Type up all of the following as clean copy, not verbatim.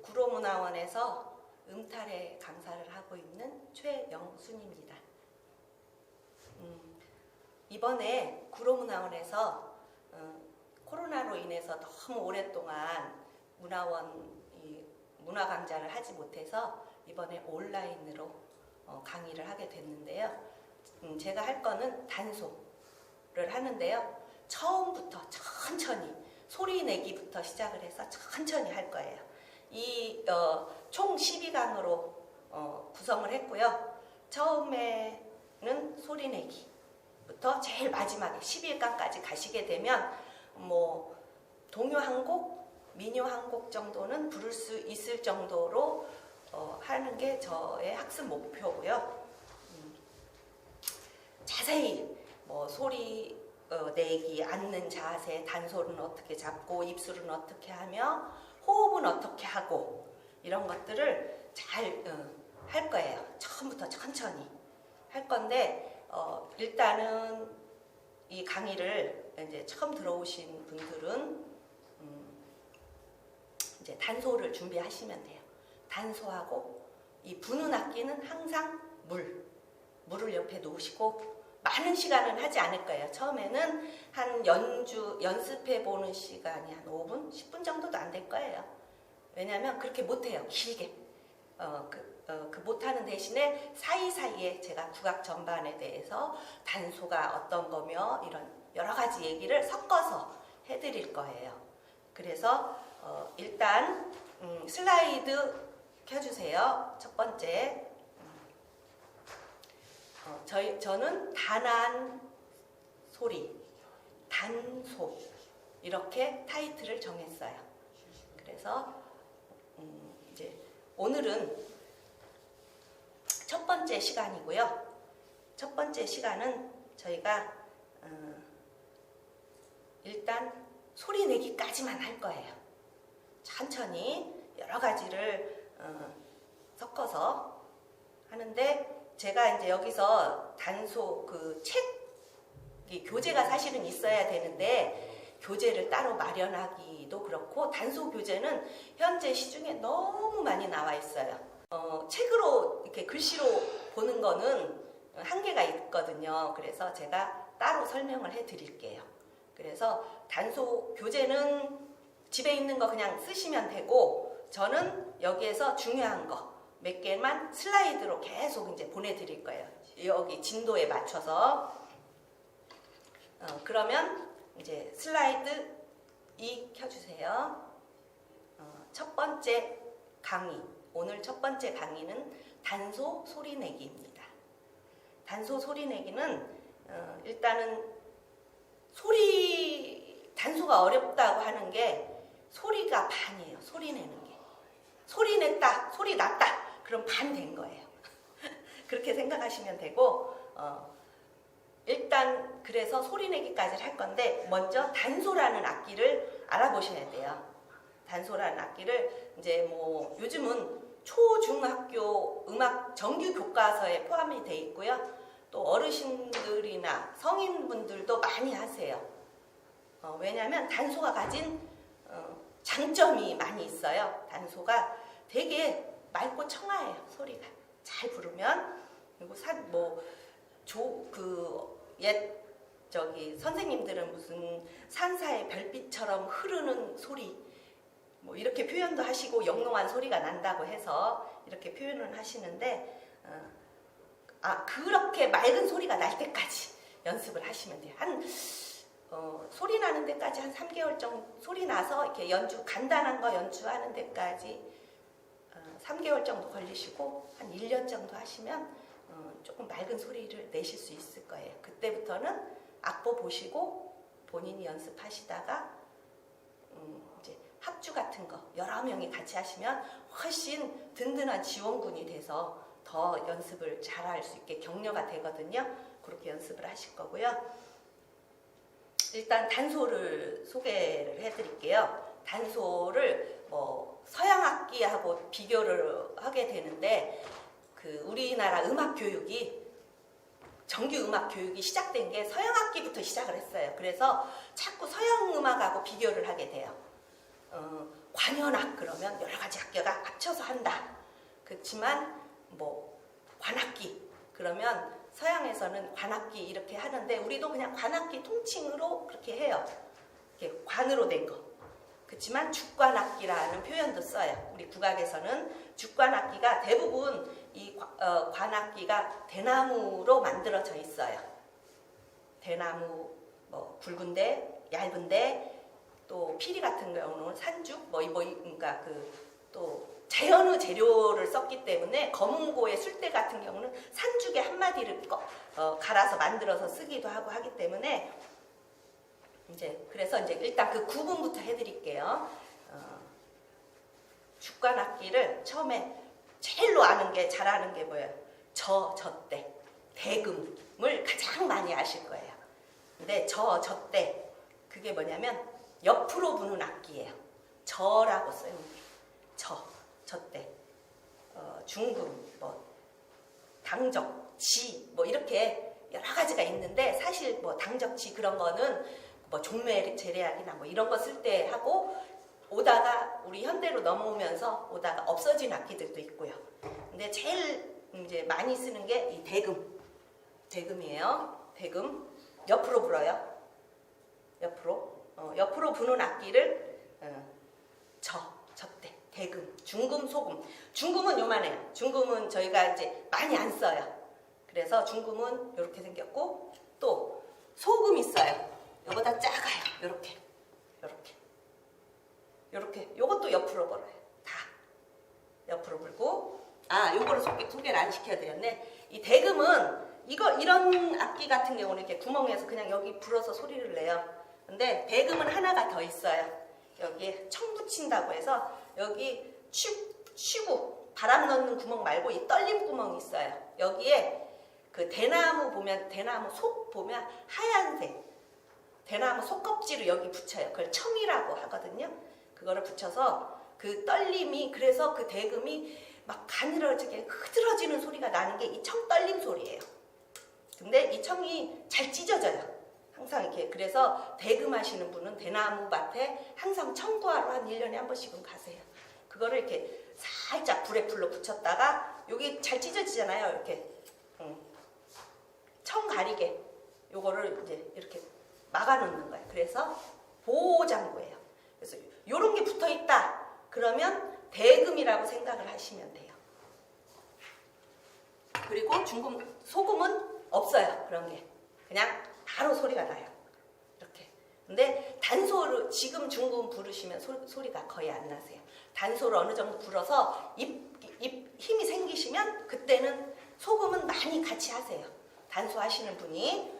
구로문화원에서 음탈의 강사를 하고 있는 최영순입니다. 이번에 구로문화원에서 코로나로 인해서 너무 오랫동안 문화 강좌를 하지 못해서 이번에 온라인으로 강의를 하게 됐는데요. 제가 할 거는 단소를 하는데요. 처음부터 천천히 소리 내기부터 시작을 해서 천천히 할 거예요. 총 12강으로 구성을 했고요. 처음에는 소리 내기부터 제일 마지막에 11강까지 가시게 되면 동요 한 곡, 민요 한 곡 정도는 부를 수 있을 정도로 하는 게 저의 학습 목표고요. 자세히 소리 내기, 앉는 자세, 단소는 어떻게 잡고 입술은 어떻게 하며 호흡은 어떻게 하고 이런 것들을 잘 할 거예요. 처음부터 천천히 할 건데 일단은 이 강의를 이제 처음 들어오신 분들은 이제 단소를 준비하시면 돼요. 단소하고 이 부는 악기는 항상 물을 옆에 놓으시고 많은 시간은 하지 않을 거예요. 처음에는 한 연습해 보는 시간이 한 5분, 10분 정도도 안 될 거예요. 왜냐하면 그렇게 못해요. 길게. 못하는 대신에 사이사이에 제가 국악 전반에 대해서 단소가 어떤 거며 이런 여러 가지 얘기를 섞어서 해드릴 거예요. 그래서 일단 슬라이드 켜주세요. 첫 번째. 저는 단한 소리, 단소 이렇게 타이틀을 정했어요. 그래서 이제 오늘은 첫 번째 시간이고요. 첫 번째 시간은 저희가 일단 소리 내기까지만 할 거예요. 천천히 여러 가지를 섞어서 하는데 제가 이제 여기서 단소 교재가 사실은 있어야 되는데 교재를 따로 마련하기도 그렇고 단소 교재는 현재 시중에 너무 많이 나와 있어요. 책으로 이렇게 글씨로 보는 거는 한계가 있거든요. 그래서 제가 따로 설명을 해 드릴게요. 그래서 단소 교재는 집에 있는 거 그냥 쓰시면 되고 저는 여기에서 중요한 거 몇 개만 슬라이드로 계속 이제 보내드릴 거예요. 여기 진도에 맞춰서. 그러면 이제 슬라이드 2 켜주세요. 첫 번째 강의, 오늘 첫 번째 강의는 단소 소리내기입니다. 단소 소리내기는 일단은 단소가 어렵다고 하는 게 소리가 반이에요. 소리 내는 게. 소리 냈다, 소리 났다. 그럼 반 된 거예요. 그렇게 생각하시면 되고 일단 그래서 소리내기까지 할 건데 먼저 단소라는 악기를 알아보셔야 돼요. 단소라는 악기를 이제 요즘은 초중학교 음악 정규 교과서에 포함이 돼 있고요. 또 어르신들이나 성인분들도 많이 하세요. 왜냐하면 단소가 가진 장점이 많이 있어요. 단소가 되게 맑고 청아해요. 소리가 잘 부르면. 그리고 선생님들은 무슨 산사의 별빛처럼 흐르는 소리 이렇게 표현도 하시고 영롱한 소리가 난다고 해서 이렇게 표현을 하시는데 그렇게 맑은 소리가 날 때까지 연습을 하시면 돼요. 소리 나는 데까지 한 3개월 정도 소리 나서 이렇게 간단한 거 연주하는 데까지 3개월 정도 걸리시고 한 1년 정도 하시면 조금 맑은 소리를 내실 수 있을 거예요. 그때부터는 악보 보시고 본인이 연습하시다가 이제 합주 같은 거 여러 명이 같이 하시면 훨씬 든든한 지원군이 돼서 더 연습을 잘할 수 있게 격려가 되거든요. 그렇게 연습을 하실 거고요. 일단 단소를 소개를 해드릴게요. 단소를 서양 악기하고 비교를 하게 되는데 우리나라 음악 교육이 정규 음악 교육이 시작된 게 서양 악기부터 시작을 했어요. 그래서 자꾸 서양 음악하고 비교를 하게 돼요. 관현악 그러면 여러 가지 악기가 합쳐서 한다. 그렇지만 뭐 관악기 그러면 서양에서는 관악기 이렇게 하는데 우리도 그냥 관악기 통칭으로 그렇게 해요. 이렇게 관으로 된 거. 그렇지만 죽관악기라는 표현도 써요. 우리 국악에서는 죽관악기가 대부분 이 관악기가 대나무로 만들어져 있어요. 대나무 뭐 굵은데 얇은데 또 피리 같은 경우는 산죽 그러니까 또 자연의 재료를 썼기 때문에 검은고의 술대 같은 경우는 산죽의 한 마디를 갈아서 만들어서 쓰기도 하고 하기 때문에 그래서 일단 그 구분부터 해드릴게요. 죽관악기를 처음에 제일로 잘 아는 게 뭐예요? 저때 대금을 가장 많이 아실 거예요. 근데 저때 그게 뭐냐면 옆으로 부는 악기예요. 저라고 써요. 저때 중금, 당적, 지 이렇게 여러 가지가 있는데 사실 당적, 지 그런 거는 종매 재래악이나 이런 거 쓸 때 하고 오다가 우리 현대로 넘어오면서 오다가 없어진 악기들도 있고요. 근데 제일 이제 많이 쓰는 게 이 대금이에요. 대금 옆으로 불어요. 옆으로 부는 악기를 저때 대금, 중금, 소금. 중금은 요만해요. 중금은 저희가 이제 많이 안 써요. 그래서 중금은 이렇게 생겼고 또 소금 있어요. 요거보다 작아요. 요렇게 요것도 옆으로 불어요. 다 옆으로 불고 요거를 소개를 안 시켜드렸네. 이 대금은 이런 악기 같은 경우는 이렇게 구멍에서 그냥 여기 불어서 소리를 내요. 근데 대금은 하나가 더 있어요. 여기에 청 붙인다고 해서 여기 쉬고 바람 넣는 구멍 말고 이 떨림 구멍이 있어요. 여기에 그 대나무 속 보면 하얀색 대나무 속껍질을 여기 붙여요. 그걸 청이라고 하거든요. 그거를 붙여서 그 떨림이 그래서 그 대금이 막 가늘어지게 흐드러지는 소리가 나는 게 이 청 떨림 소리예요. 근데 이 청이 잘 찢어져요. 항상 이렇게. 그래서 대금 하시는 분은 대나무 밭에 항상 청구하러 한 1년에 한 번씩은 가세요. 그거를 이렇게 살짝 불에 불로 붙였다가 여기 잘 찢어지잖아요. 이렇게 청 가리개 요거를 이제 이렇게 막아놓는 거예요. 그래서 보호장구예요. 그래서 요런 게 붙어 있다. 그러면 대금이라고 생각을 하시면 돼요. 그리고 중금, 소금은 없어요. 그런 게. 그냥 바로 소리가 나요. 이렇게. 근데 단소를 지금 중금 부르시면 소리가 거의 안 나세요. 단소를 어느 정도 불어서 입 힘이 생기시면 그때는 소금은 많이 같이 하세요. 단소 하시는 분이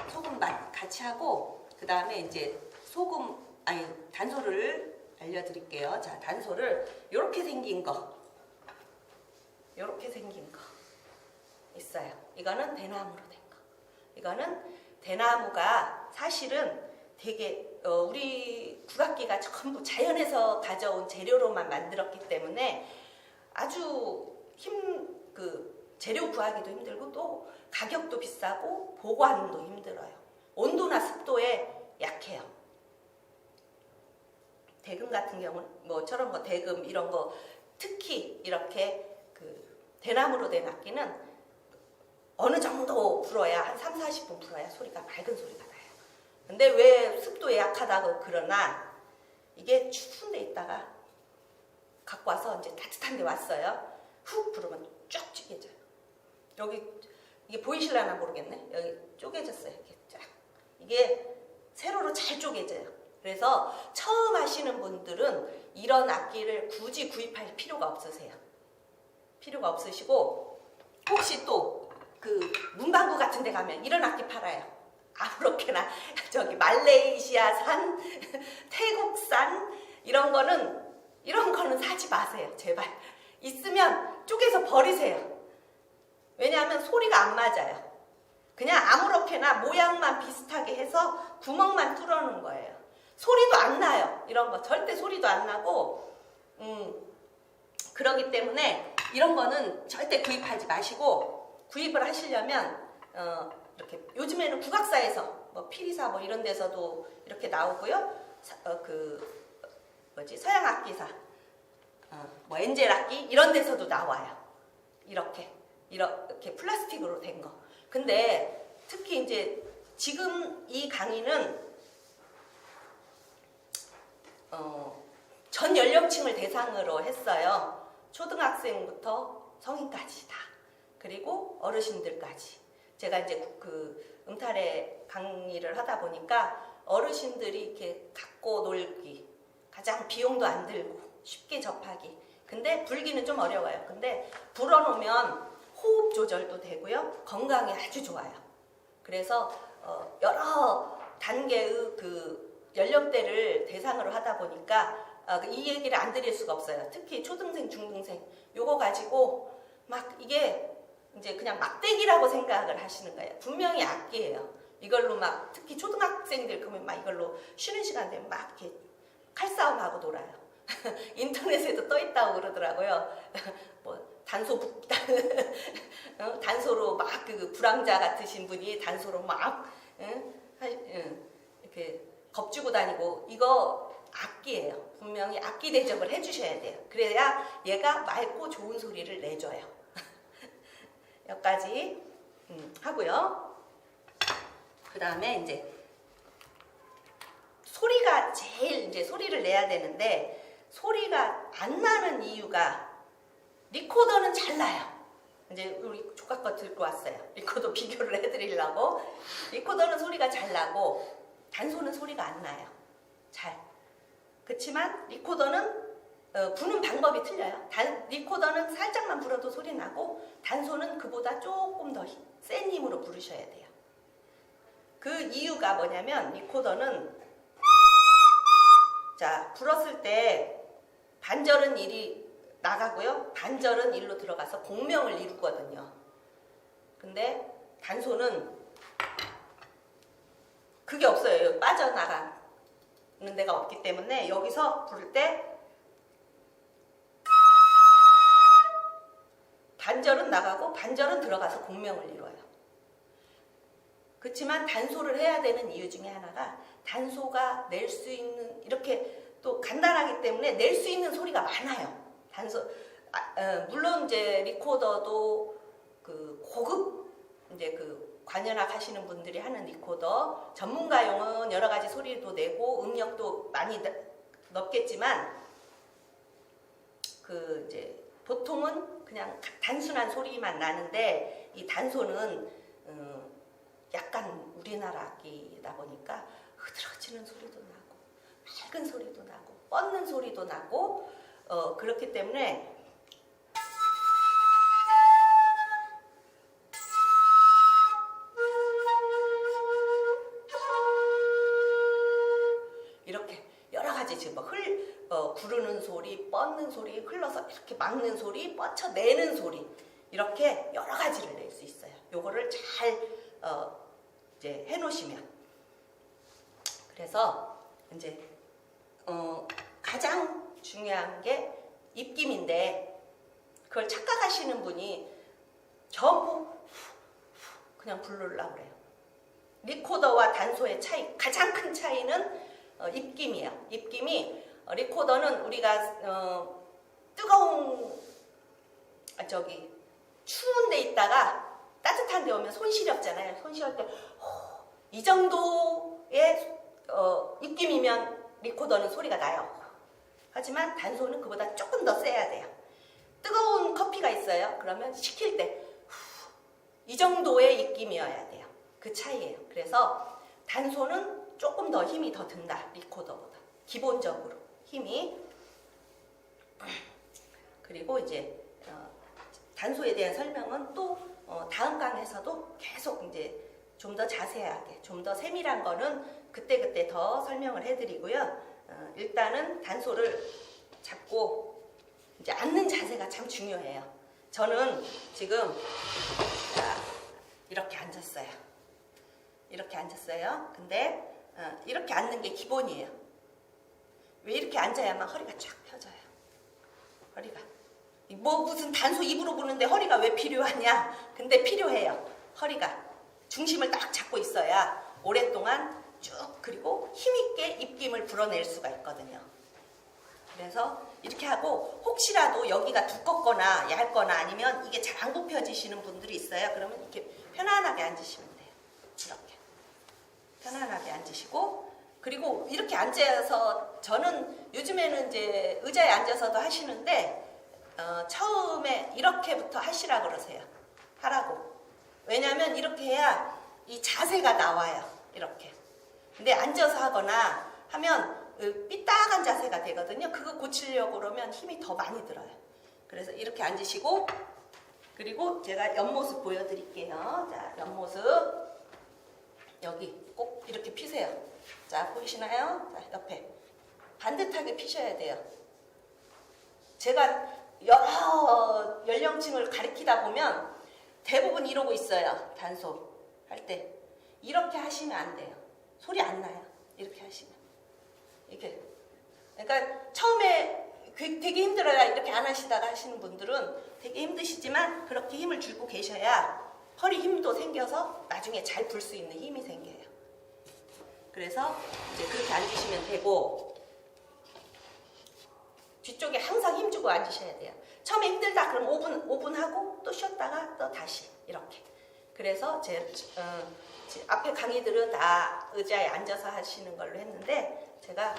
소금 같이 하고 그 다음에 이제 단소를 알려드릴게요. 자, 단소를 요렇게 생긴 거 있어요. 이거는 대나무로 된 거. 이거는 대나무가 사실은 되게 우리 국악기가 전부 자연에서 가져온 재료로만 만들었기 때문에 아주 재료 구하기도 힘들고 또 가격도 비싸고 보관도 힘들어요. 온도나 습도에 약해요. 대금 같은 경우는 저런 대금 이런 거 특히 이렇게 대나무로 된 악기는 어느 정도 불어야 한 3, 40분 불어야 소리가 맑은 소리가 나요. 근데 왜 습도에 약하다고 그러나 이게 추운 데 있다가 갖고 와서 이제 따뜻한 데 왔어요. 훅 부르면 쫙 쪼개져요. 여기 이게 보이실려나 모르겠네. 여기 쪼개졌어요. 이렇게 쫙. 이게 세로로 잘 쪼개져요. 그래서 처음 하시는 분들은 이런 악기를 굳이 구입할 필요가 없으세요. 필요가 없으시고 혹시 또 문방구 같은 데 가면 이런 악기 팔아요. 아무렇게나 저기 말레이시아산, 태국산 이런 거는 사지 마세요. 제발. 있으면 쪼개서 버리세요. 왜냐하면 소리가 안 맞아요. 그냥 아무렇게나 모양만 비슷하게 해서 구멍만 뚫어놓은 거예요. 소리도 안 나요. 이런 거 절대 소리도 안 나고 그러기 때문에 이런 거는 절대 구입하지 마시고 구입을 하시려면 이렇게 요즘에는 국악사에서 피리사 이런 데서도 이렇게 나오고요. 뭐지 서양 악기사, 뭐 엔젤 악기 이런 데서도 나와요. 이렇게 플라스틱으로 된 거. 근데 특히 이제 지금 이 강의는 전 연령층을 대상으로 했어요. 초등학생부터 성인까지 다. 그리고 어르신들까지. 제가 이제 그 음탈의 강의를 하다 보니까 어르신들이 이렇게 갖고 놀기, 가장 비용도 안 들고 쉽게 접하기. 근데 불기는 좀 어려워요. 근데 불어놓으면 호흡 조절도 되고요. 건강에 아주 좋아요. 그래서 여러 단계의 그 연령대를 대상으로 하다 보니까 이 얘기를 안 드릴 수가 없어요. 특히 초등생, 중등생 요거 가지고 막 이게 이제 그냥 막대기라고 생각을 하시는 거예요. 분명히 악기예요. 이걸로 막 특히 초등학생들 그러면 막 이걸로 쉬는 시간 되면 막 이렇게 칼싸움하고 놀아요. 인터넷에도 떠 있다고 그러더라고요. 뭐 단소로 막 그 불황자 같으신 분이 단소로 막 이렇게 겁주고 다니고 이거 악기예요. 분명히 악기 대접을 해주셔야 돼요. 그래야 얘가 맑고 좋은 소리를 내줘요. 여기까지 하고요. 그 다음에 이제 소리가 제일 이제 소리를 내야 되는데 소리가 안 나는 이유가 리코더는 잘 나요. 이제 우리 조카 거 들고 왔어요. 리코더 비교를 해드리려고. 리코더는 소리가 잘 나고 단소는 소리가 안 나요. 잘. 그렇지만 리코더는 부는 방법이 틀려요. 리코더는 살짝만 불어도 소리 나고 단소는 그보다 조금 더 센 힘으로 부르셔야 돼요. 그 이유가 뭐냐면 리코더는 자 불었을 때 반절은 이리 나가고요. 반절은 일로 들어가서 공명을 이루거든요. 근데 단소는 그게 없어요. 빠져나가는 데가 없기 때문에 여기서 부를 때 반절은 나가고 반절은 들어가서 공명을 이뤄요. 그렇지만 단소를 해야 되는 이유 중에 하나가 단소가 낼 수 있는 이렇게 또 간단하기 때문에 낼 수 있는 소리가 많아요. 물론 이제 리코더도 그 고급 이제 그 관현악 하시는 분들이 하는 리코더 전문가용은 여러 가지 소리도 내고 음역도 많이 넣겠지만 그 이제 보통은 그냥 단순한 소리만 나는데 이 단소는 약간 우리나라 악기다 보니까 흐드러지는 소리도 나고 맑은 소리도 나고 뻗는 소리도 나고 그렇기 때문에 이렇게 여러 가지 지금 구르는 소리, 뻗는 소리, 흘러서 이렇게 막는 소리, 뻗쳐내는 소리 이렇게 여러 가지를 낼 수 있어요. 요거를 잘 이제 해놓으시면 그래서 이제 가장 중요한 게 입김인데 그걸 착각하시는 분이 전부 그냥 부르려고 그래요. 리코더와 단소의 차이, 가장 큰 차이는 입김이에요. 입김이 리코더는 우리가 뜨거운 추운 데 있다가 따뜻한 데 오면 손 시렵잖아요. 손 시릴 때 이 정도의 입김이면 리코더는 소리가 나요. 하지만 단소는 그보다 조금 더 세야 돼요. 뜨거운 커피가 있어요. 그러면 식힐 때 이 정도의 입김이어야 돼요. 그 차이예요. 그래서 단소는 조금 더 힘이 더 든다. 리코더보다. 기본적으로 힘이. 그리고 이제 단소에 대한 설명은 또 다음 강에서도 계속 이제 좀 더 자세하게, 좀 더 세밀한 거는 그때그때 더 설명을 해드리고요. 일단은 단소를 잡고 이제 앉는 자세가 참 중요해요. 저는 지금 이렇게 앉았어요. 이렇게 앉았어요. 근데 이렇게 앉는 게 기본이에요. 왜 이렇게 앉아야만 허리가 쫙 펴져요. 허리가. 뭐 무슨 단소 입으로 부는데 허리가 왜 필요하냐? 근데 필요해요. 허리가. 중심을 딱 잡고 있어야 오랫동안 쭉 그리고 힘있게 입김을 불어낼 수가 있거든요. 그래서 이렇게 하고 혹시라도 여기가 두껍거나 얇거나 아니면 이게 잘 안 굽혀지시는 분들이 있어요. 그러면 이렇게 편안하게 앉으시면 돼요. 이렇게 편안하게 앉으시고, 그리고 이렇게 앉아서 저는 요즘에는 이제 의자에 앉아서도 하시는데 처음에 이렇게부터 하시라 그러세요. 하라고. 왜냐하면 이렇게 해야 이 자세가 나와요. 이렇게. 근데 앉아서 하거나 하면 삐딱한 자세가 되거든요. 그거 고치려고 그러면 힘이 더 많이 들어요. 그래서 이렇게 앉으시고, 그리고 제가 옆모습 보여드릴게요. 자, 옆모습. 여기 꼭 이렇게 피세요. 자, 보이시나요? 자, 옆에. 반듯하게 피셔야 돼요. 제가 여러 연령층을 가리키다 보면 대부분 이러고 있어요. 단소 할 때. 이렇게 하시면 안 돼요. 소리 안 나요. 이렇게 하시면. 이렇게. 그러니까 처음에 되게 힘들어요. 이렇게 안 하시다가 하시는 분들은 되게 힘드시지만 그렇게 힘을 주고 계셔야 허리 힘도 생겨서 나중에 잘 불 수 있는 힘이 생겨요. 그래서 이제 그렇게 앉으시면 되고, 뒤쪽에 항상 힘주고 앉으셔야 돼요. 처음에 힘들다 그럼 5분 하고 또 쉬었다가 또 다시 이렇게. 그래서 제 앞에 강의들은 다 의자에 앉아서 하시는 걸로 했는데, 제가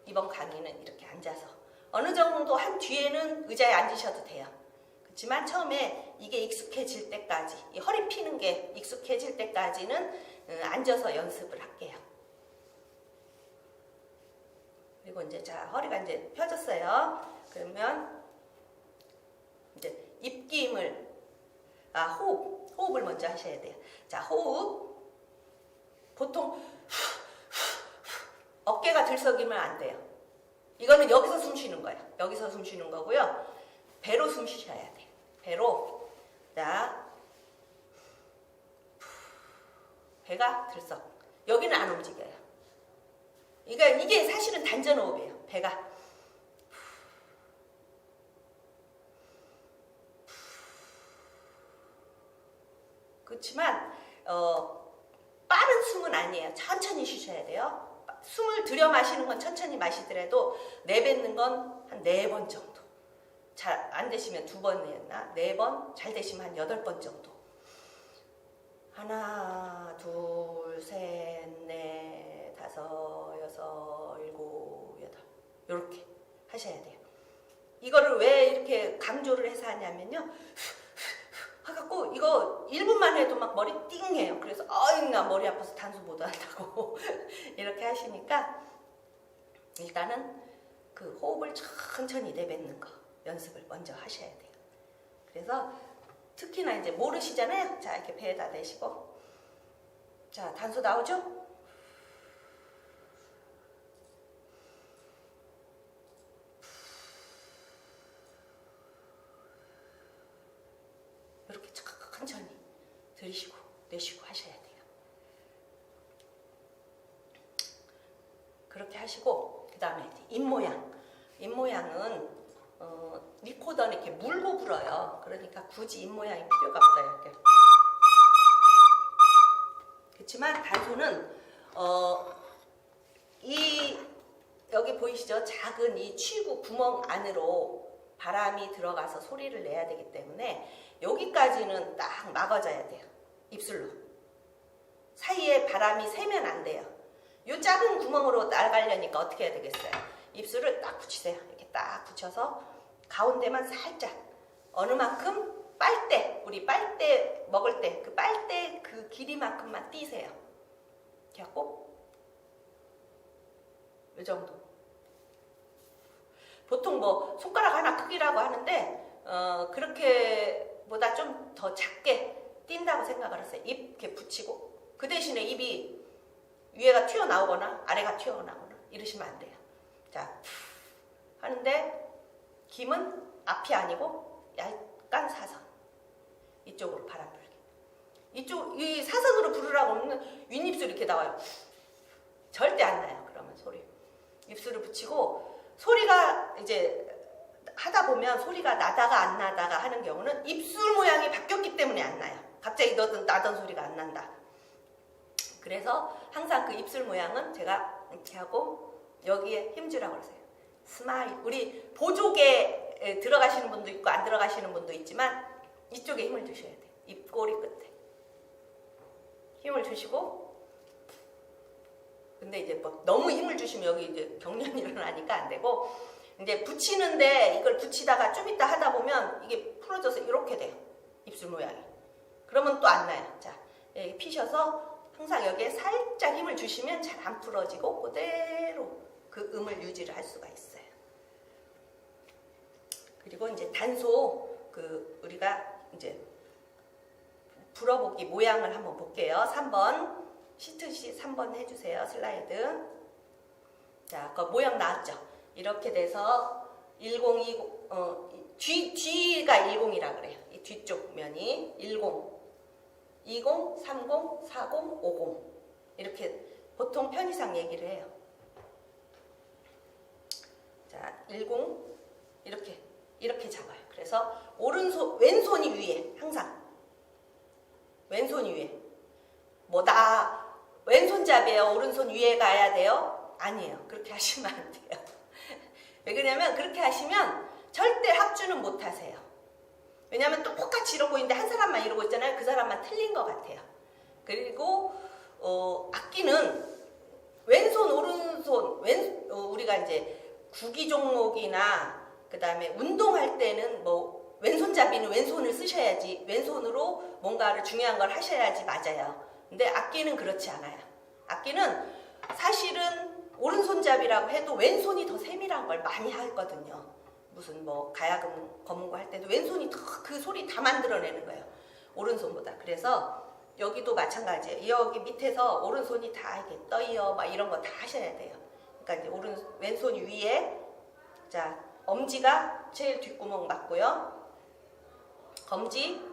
이번 강의는 이렇게 앉아서 어느 정도 한 뒤에는 의자에 앉으셔도 돼요. 그렇지만 처음에 이게 익숙해질 때까지, 이 허리 피는 게 익숙해질 때까지는 앉아서 연습을 할게요. 그리고 이제 자, 허리가 이제 펴졌어요. 그러면 이제 입김을, 호흡을 먼저 하셔야 돼요. 자, 호흡. 보통 어깨가 들썩이면 안 돼요. 이거는 여기서 숨 쉬는 거예요. 여기서 숨 쉬는 거고요. 배로 숨 쉬셔야 돼요. 배로. 자, 배가 들썩. 여기는 안 움직여요. 그러니까 이게 사실은 단전호흡이에요. 배가. 그렇지만 빠른 숨은 아니에요. 천천히 쉬셔야 돼요. 숨을 들여 마시는 건 천천히 마시더라도 내뱉는 건 한 4번 정도. 잘 안 되시면 2번 했나? 4번, 잘 되시면 한 8번 정도. 하나, 둘, 셋, 넷, 다섯, 여섯, 일곱, 여덟. 이렇게 하셔야 돼요. 이거를 왜 이렇게 강조를 해서 하냐면요. 하갖고 이거 1분만 해도 막 머리 띵해요. 그래서 나 머리 아파서 단수 못 한다고 이렇게 하시니까 일단은 그 호흡을 천천히 내뱉는 거 연습을 먼저 하셔야 돼요. 그래서 특히나 이제 모르시잖아요. 자, 이렇게 배에다 대시고, 자, 단수 나오죠? 이렇게 천천히 들이쉬고 내쉬고 하셔야 돼요. 그렇게 하시고, 그 다음에 입모양은 리코더는 이렇게 물고 불어요. 그러니까 굳이 입모양이 필요가 없어요. 이렇게. 그렇지만 단소는 여기 보이시죠? 작은 이 취구 구멍 안으로 바람이 들어가서 소리를 내야 되기 때문에 여기까지는 딱 막아줘야 돼요. 입술로. 사이에 바람이 새면 안 돼요. 이 작은 구멍으로 나가려니까 어떻게 해야 되겠어요? 입술을 딱 붙이세요. 이렇게 딱 붙여서 가운데만 살짝, 어느 만큼 빨대, 우리 빨대 먹을 때 그 빨대 그 길이만큼만 띄세요. 이렇게 하고 이 정도. 보통 뭐 손가락 하나 크기라고 하는데 그렇게 보다 좀 더 작게 띈다고 생각을 하세요. 입 이렇게 붙이고, 그 대신에 입이 위에가 튀어나오거나 아래가 튀어나오거나 이러시면 안 돼요. 자, 하는데 김은 앞이 아니고 약간 사선, 이쪽으로 바람 불기. 이 사선으로 부르라고 하면 윗입술이 이렇게 나와요. 절대 안 나요. 그러면 소리. 입술을 붙이고, 소리가 이제 하다 보면 소리가 나다가 안 나다가 하는 경우는 입술 모양이 바뀌었기 때문에 안 나요. 갑자기 나던 소리가 안 난다. 그래서 항상 그 입술 모양은 제가 이렇게 하고 여기에 힘주라고 그러세요. 스마일. 우리 보조개 들어가시는 분도 있고 안 들어가시는 분도 있지만 이쪽에 힘을 주셔야 돼요. 입꼬리 끝에 힘을 주시고, 근데 이제 뭐 너무 힘을 주시면 여기 이제 경련이 일어나니까 안 되고, 이제 붙이는데 이걸 붙이다가 좀 이따 하다 보면 이게 풀어져서 이렇게 돼요. 입술 모양이. 그러면 또 안 나요. 자, 여기 피셔서 항상 여기에 살짝 힘을 주시면 잘 안 풀어지고 그대로 그 음을 유지를 할 수가 있어요. 그리고 이제 단소 우리가 이제 불어보기 모양을 한번 볼게요. 3번 시트시 3번 해주세요. 슬라이드. 자, 그 모양 나왔죠? 이렇게 돼서 1020 뒤가 10이라 그래요. 이 뒤쪽 면이 10, 20, 30, 40, 50 이렇게 보통 편의상 얘기를 해요. 자, 10 이렇게 잡아요. 그래서 왼손이 위에 항상 왼손이 위에. 뭐 나 왼손잡이에요. 오른손 위에 가야 돼요? 아니에요. 그렇게 하시면 안 돼요. 왜 그러냐면 그렇게 하시면 절대 합주는 못 하세요. 왜냐하면 똑같이 이러고 있는데 한 사람만 이러고 있잖아요. 그 사람만 틀린 것 같아요. 그리고 악기는 왼손 오른손 우리가 이제 구기 종목이나 그 다음에 운동할 때는 뭐 왼손잡이는 왼손을 쓰셔야지, 왼손으로 뭔가를 중요한 걸 하셔야지 맞아요. 근데 악기는 그렇지 않아요. 악기는 사실은 오른손잡이라고 해도 왼손이 더 세밀한 걸 많이 하거든요. 무슨 뭐 가야금 검은거 할 때도 왼손이 더 그 소리 다 만들어내는 거예요. 오른손보다. 그래서 여기도 마찬가지예요. 여기 밑에서 오른손이 다 이렇게 떠이어 막 이런 거 다 하셔야 돼요. 그러니까 이제 왼손이 위에, 자, 엄지가 제일 뒷구멍 맞고요. 검지,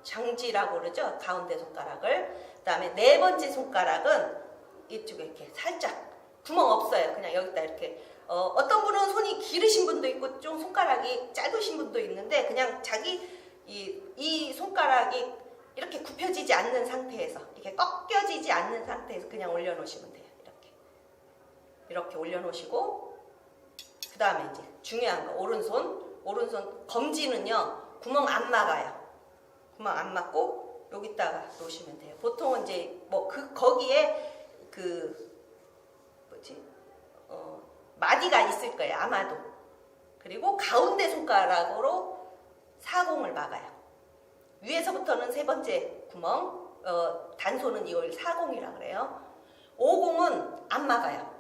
장지라고 그러죠. 가운데 손가락을. 그 다음에 네 번째 손가락은 이쪽에 이렇게 살짝 구멍 없어요. 그냥 여기다 이렇게. 어떤 분은 손이 길으신 분도 있고 좀 손가락이 짧으신 분도 있는데 그냥 자기 이 손가락이 이렇게 굽혀지지 않는 상태에서, 이렇게 꺾여지지 않는 상태에서 그냥 올려놓으시면 돼요. 이렇게 올려놓으시고, 그 다음에 이제 중요한 거 오른손 검지는요 구멍 안 막아요. 구멍 안 막고 여기다가 놓으시면 돼요. 보통은 이제 뭐 거기에 마디가 있을 거예요. 아마도. 그리고 가운데 손가락으로 사공을 막아요. 위에서부터는 세 번째 구멍, 단소는 이걸 사공이라 그래요. 오공은 안 막아요.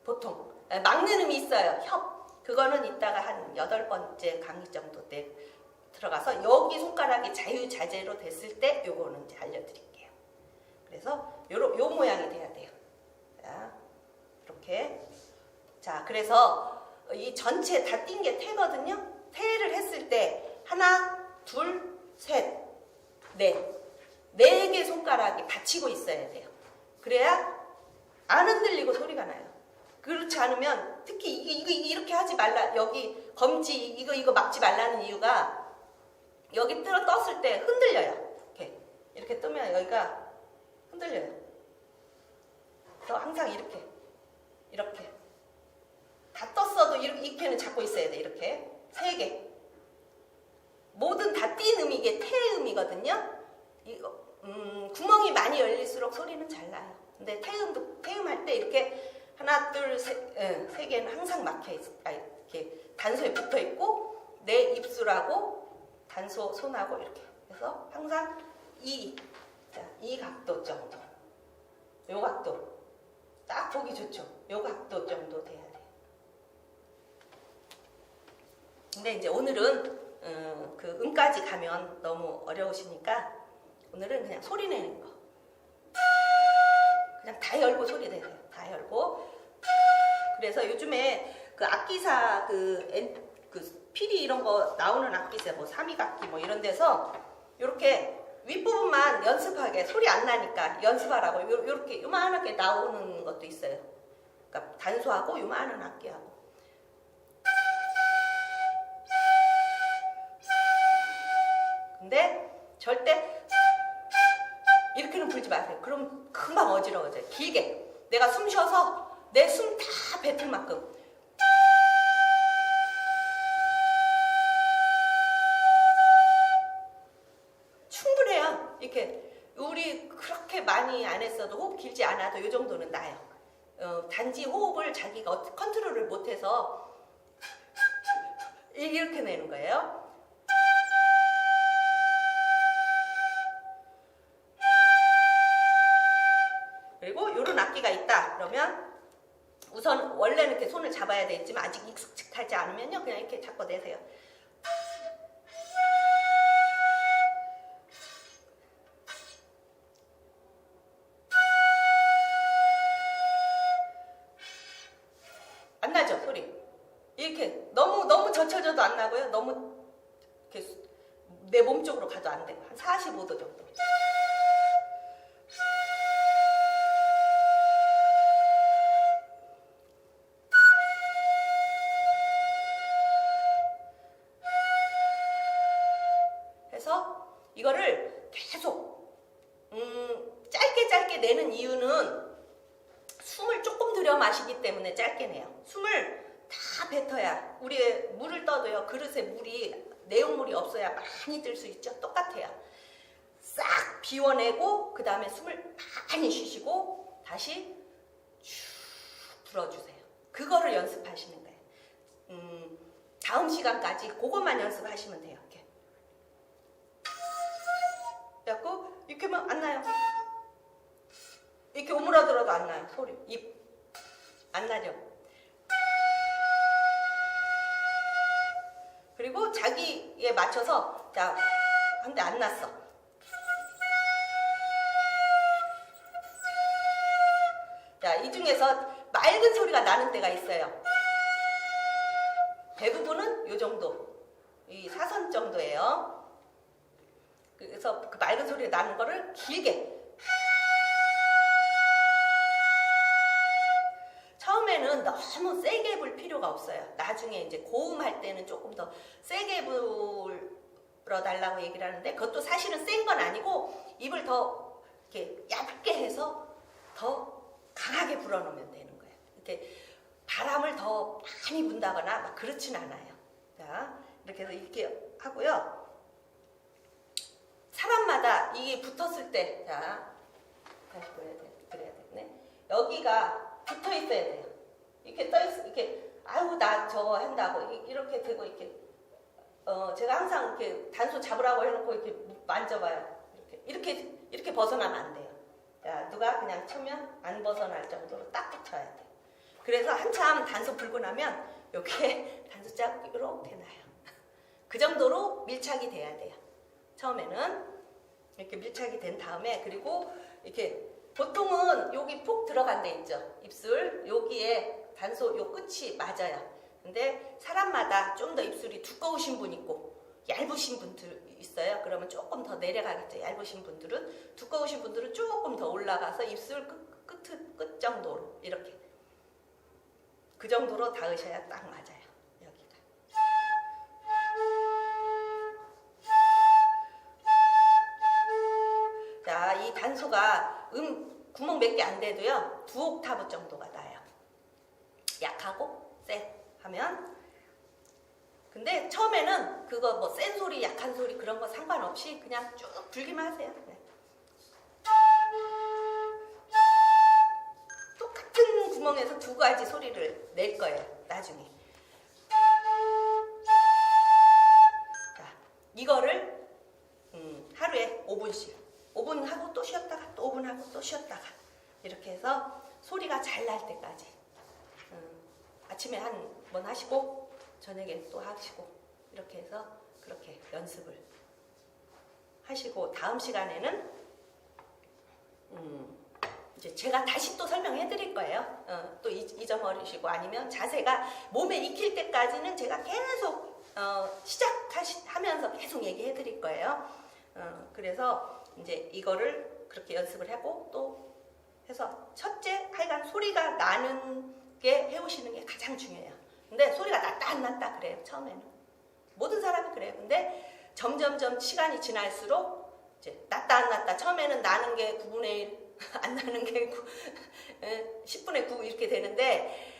보통 막는 음이 있어요. 협. 그거는 이따가 한 8번째 강의 정도 때 들어가서 여기 손가락이 자유자재로 됐을 때 요거는 이제 알려드릴게요. 그래서 요 모양이 돼야 돼요. 자, 이렇게. 자, 그래서 이 전체 다 띈 게 태거든요. 태를 했을 때 하나, 둘, 셋, 넷. 4개 손가락이 받치고 있어야 돼요. 그래야 안 흔들리고 소리가 나요. 그렇지 않으면 특히 이렇게 하지 말라. 여기 검지 이거 막지 말라는 이유가 여기 떴을 때 흔들려요. 이렇게 뜨면 여기가 흔들려요. 그래서 항상 이렇게 다 떴어도 이렇게는 잡고 있어야 돼. 이렇게 3개. 모든 다 띈 음이 이게 태음이거든요. 구멍이 많이 열릴수록 소리는 잘 나요. 근데 태음 할 때 이렇게 하나, 둘, 세 개는 항상 막혀 있어. 이렇게 단소에 붙어 있고 내 입술하고 단소 손하고 이렇게. 그래서 항상 이 각도 정도. 요 각도. 딱 보기 좋죠. 요 각도 정도 돼야 돼요. 근데 이제 오늘은 그 음까지 가면 너무 어려우시니까 오늘은 그냥 소리 내는 거. 그냥 다 열고 소리 내세요. 다 열고. 그래서 요즘에 그 악기사 그 피리 이런 거 나오는 악기사 뭐 삼익악기 뭐 이런 데서 요렇게 윗부분만 연습하게 소리 안 나니까 연습하라고 요렇게 요만하게 나오는 것도 있어요. 그러니까 단소하고 요만한 악기하고. 근데 절대 이렇게는 불지 마세요. 그럼 금방 어지러워져요. 길게. 내가 숨 쉬어서 내 숨 다 뱉을 만큼 충분해요. 이렇게 우리 그렇게 많이 안 했어도 호흡 길지 않아도 이 정도는 나요. 단지 호흡을 자기가 컨트롤을 못해서 이렇게 내는 거예요. 그리고 이런 악기가 있다 그러면 우선 원래는 이렇게 손을 잡아야 되겠지만 아직 익숙하지 않으면요 그냥 이렇게 잡고 내세요. 안 나죠 소리. 이렇게 너무 젖혀져도 안 나고요. 너무 이렇게 내 몸 쪽으로 가도 안 되고 한 45도 정도. 해서 이거를 계속 짧게 내는 이유는 숨을 조금 들여 마시기 때문에 짧게 내요. 숨을 다 뱉어야 우리의 물을 떠도요. 그릇에 물이 내용물이 없어야 많이 뜰 수 있죠. 똑같아요. 싹 비워내고 그 다음에 숨을 많이 쉬시고 다시 쭉 불어주세요. 그거를 연습하시는 거예요. 다음 시간까지 그것만 연습하시면 돼요. 이렇게. 그래갖고 이렇게 하면 안 나요. 이렇게 오므라들어도 안 나요. 소리. 입 안 나죠. 그리고 자기에 맞춰서 자, 근데 안 났어. 자, 이 중에서 맑은 소리가 나는 때가 있어요. 대부분은 이 정도, 이 사선 정도예요. 그래서 그 맑은 소리가 나는 거를 길게. 처음에는 너무 세게 불 필요가 없어요. 나중에 이제 고음할 때는 조금 더 세게 불어달라고 얘기를 하는데 그것도 사실은 센 건 아니고 입을 더 이렇게 얇게 해서 더 강하게 불어넣으면 되는 거예요. 이렇게 바람을 더 많이 분다거나 막 그렇진 않아요. 자, 이렇게 해서 이렇게 하고요. 사람마다 이게 붙었을 때, 자, 다시 그래야 되네. 여기가 붙어 있어야 돼요. 이렇게 떠 있어, 이렇게, 아유, 나 저거 한다고, 이렇게 되고, 이렇게, 제가 항상 이렇게 단소 잡으라고 해놓고 이렇게 만져봐요. 이렇게 벗어나면 안 돼요. 자, 누가 그냥 치면 안 벗어날 정도로 딱 붙여야 돼요. 그래서 한참 단소 불고 나면, 여기에 단소 자국이 이렇게 나요. 그 정도로 밀착이 돼야 돼요. 처음에는 이렇게 밀착이 된 다음에, 그리고 이렇게, 보통은 여기 푹 들어간 데 있죠. 입술 여기에 단소 요 끝이 맞아요. 근데 사람마다 좀 더 입술이 두꺼우신 분 있고 얇으신 분들 있어요. 그러면 조금 더 내려가겠죠. 얇으신 분들은. 두꺼우신 분들은 조금 더 올라가서 입술 끝 정도로 이렇게 그 정도로 닿으셔야 딱 맞아요. 여기가. 자, 이 단소가 구멍 몇 개 안 돼도요 2옥타브 정도가 나요. 약하고 쎄 하면. 근데 처음에는 그거 뭐 센 소리 약한 소리 그런 거 상관없이 그냥 쭉 불기만 하세요. 네. 똑같은 구멍에서 2가지 소리를 낼 거예요 나중에. 자, 이거를 하루에 5분씩 5분 하고 또 쉬었다가 또 5분 하고 또 쉬었다가 이렇게 해서 소리가 잘 날 때까지 아침에 한 번 하시고 저녁에 또 하시고 이렇게 해서 그렇게 연습을 하시고 다음 시간에는 이제 제가 다시 또 설명해 드릴 거예요. 또 잊어버리시고 아니면 자세가 몸에 익힐 때까지는 제가 계속 시작하면서 계속 얘기해 드릴 거예요. 그래서 이제 이거를 그렇게 연습을 하고 또 해서 첫째 하여간 소리가 나는 게 해오시는 게 가장 중요해요. 근데 소리가 났다 안 났다 그래요. 처음에는 모든 사람이 그래요. 근데 점점점 시간이 지날수록 이제 났다 안 났다 처음에는 나는 게 9분의 1 안 나는 게 10분의 9 이렇게 되는데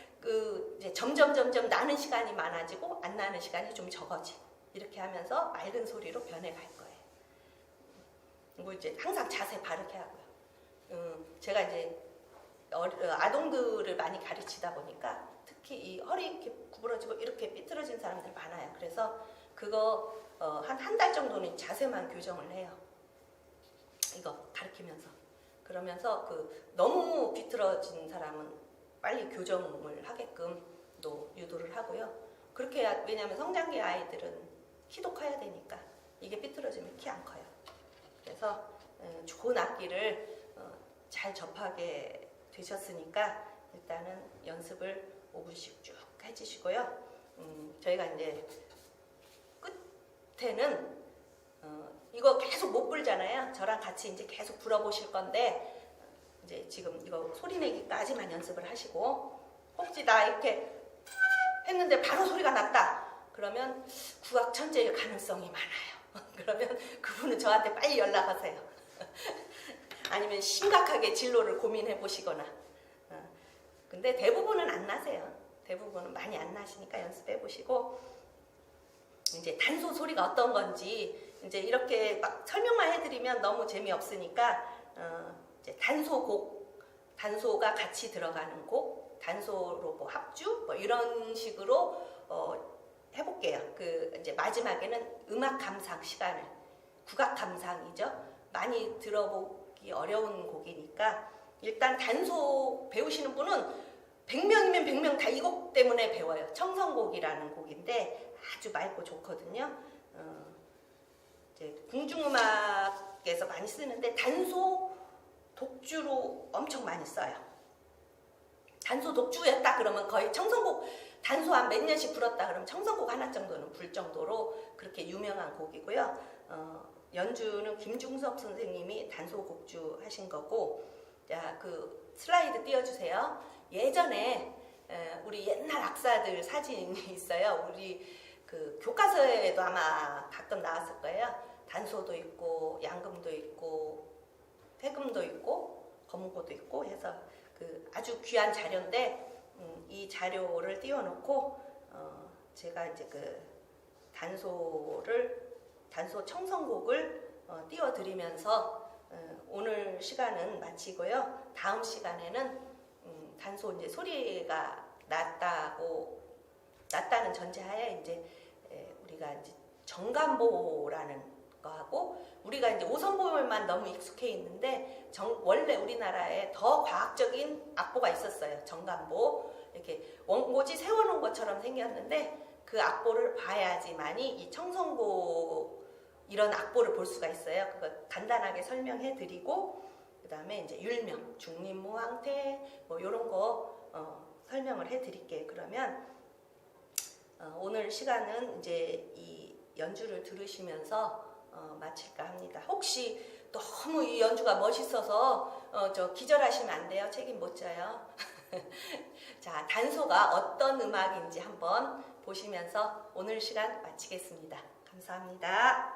이제 점점 나는 시간이 많아지고 안 나는 시간이 좀 적어지고 이렇게 하면서 맑은 소리로 변해갈 거예요. 그리고 이제 항상 자세 바르게 하고요. 제가 이제 아동들을 많이 가르치다 보니까 특히 이 허리 이렇게 구부러지고 이렇게 삐뚤어진 사람들 많아요. 그래서 그거 한 달 정도는 자세만 교정을 해요. 이거 가르치면서. 그러면서 너무 비틀어진 사람은 빨리 교정을 하게끔 또 유도를 하고요. 그렇게 해야, 왜냐하면 성장기 아이들은 키도 커야 되니까 이게 삐뚤어지면 키 안 커요. 그래서 좋은 악기를 잘 접하게 되셨으니까 일단은 연습을 5분씩 쭉 해주시고요. 저희가 이제 끝에는 이거 계속 못 불잖아요. 저랑 같이 이제 계속 불어보실 건데 이제 지금 이거 소리내기까지만 연습을 하시고 혹시 나 이렇게 했는데 바로 소리가 났다. 그러면 국악 천재일 가능성이 많아요. 그러면 그분은 저한테 빨리 연락하세요. 아니면 심각하게 진로를 고민해 보시거나. 근데 대부분은 안 나세요. 대부분은 많이 안 나시니까 연습해 보시고 이제 단소 소리가 어떤 건지 이제 이렇게 막 설명만 해드리면 너무 재미없으니까 이제 단소곡, 단소가 같이 들어가는 곡, 단소로 뭐 합주 뭐 이런 식으로 해볼게요. 이제 마지막에는 음악 감상 시간을, 국악 감상이죠. 많이 들어보기 어려운 곡이니까 일단 단소 배우시는 분은 100명이면 100명 다 이 곡 때문에 배워요. 청성곡이라는 곡인데 아주 맑고 좋거든요. 이제 궁중음악에서 많이 쓰는데 단소 독주로 엄청 많이 써요. 단소 독주였다 그러면 거의 청성곡 단소 한 몇 년씩 불었다 그러면 청성곡 하나 정도는 불 정도로 그렇게 유명한 곡이고요. 연주는 김중섭 선생님이 단소 곡주 하신 거고, 자, 슬라이드 띄워주세요. 예전에 우리 옛날 악사들 사진이 있어요. 우리 교과서에도 아마 가끔 나왔을 거예요. 단소도 있고 양금도 있고 회금도 있고 검은고도 있고 해서 아주 귀한 자료인데 이 자료를 띄워놓고 제가 이제 단소 청성곡을 띄워드리면서 오늘 시간은 마치고요. 다음 시간에는 단소 이제 소리가 낮다는 전제하에 이제 우리가 이제 정간보라는 거하고 우리가 이제 오선보만 너무 익숙해 있는데 원래 우리나라에 더 과학적인 악보가 있었어요. 정간보 이렇게 원고지 세워놓은 것처럼 생겼는데 그 악보를 봐야지만이 이 청성보 이런 악보를 볼 수가 있어요. 그거 간단하게 설명해 드리고 그 다음에 이제 율명, 중림무왕태 뭐 이런 거 설명을 해 드릴게요. 그러면 오늘 시간은 이제 이 연주를 들으시면서 마칠까 합니다. 혹시 너무 이 연주가 멋있어서 기절하시면 안 돼요. 책임 못 져요. 자, 단소가 어떤 음악인지 한번 보시면서 오늘 시간 마치겠습니다. 감사합니다.